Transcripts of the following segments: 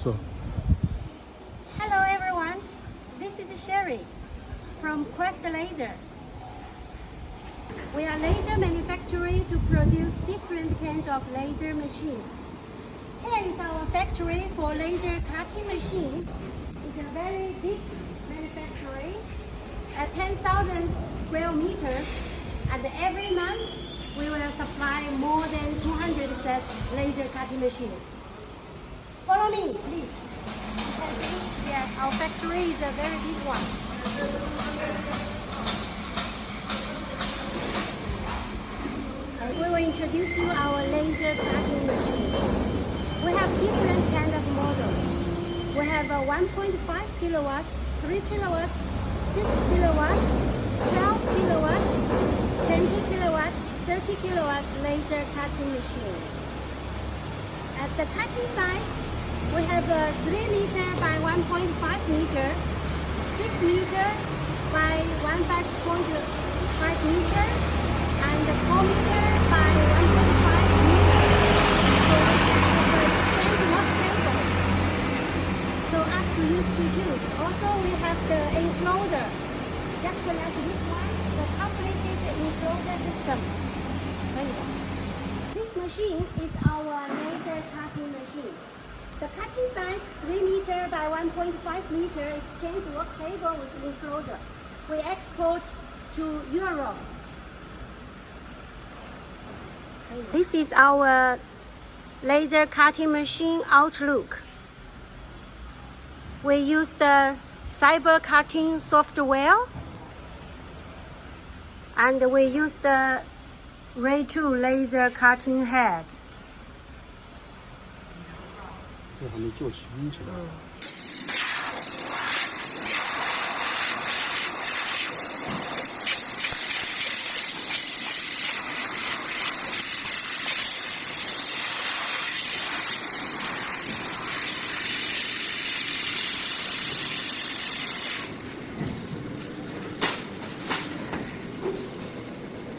So. Hello everyone, this is Sherry from Questt Laser. We are laser manufacturing to produce different kinds of laser machines. Here is our factory for laser cutting machines. It's a very big manufacturing at 10,000 square meters, and every month we will supply more than 200 sets laser cutting machines. Follow me, please. You can see, yes, our factory is a very big one. We will introduce you our laser cutting machines. We have different kind of models. We have a 1.5 kilowatts, 3 kilowatts, 6 kilowatts, 12 kilowatts, 20 kilowatts, 30 kilowatts laser cutting machine. At the cutting size, we have a 3 meter by 1.5 meter, 6 meter by 1.5 meter, and 4 meter by 1.5 meter. So we have the exchange work table. So up to you to choose. Also we have the enclosure. Just like this one, the completed enclosure system. This machine is our laser cutting machine. The cutting size 3 meter by 1.5 meter exchange work table with enclosure. We export to Europe. This is our laser cutting machine outlook. We use the cyber cutting software, and we use the Ray 2 laser cutting head. 这还没就齐，是吧？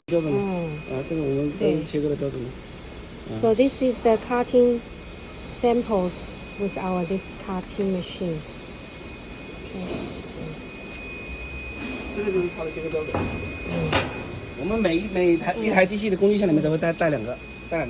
标准的，这个我们都是切割的标准的。So this is the cutting samples with our this cutting machine. 这个就是它的切割标准。我们每一台机器的工具箱里面都会带两个这个。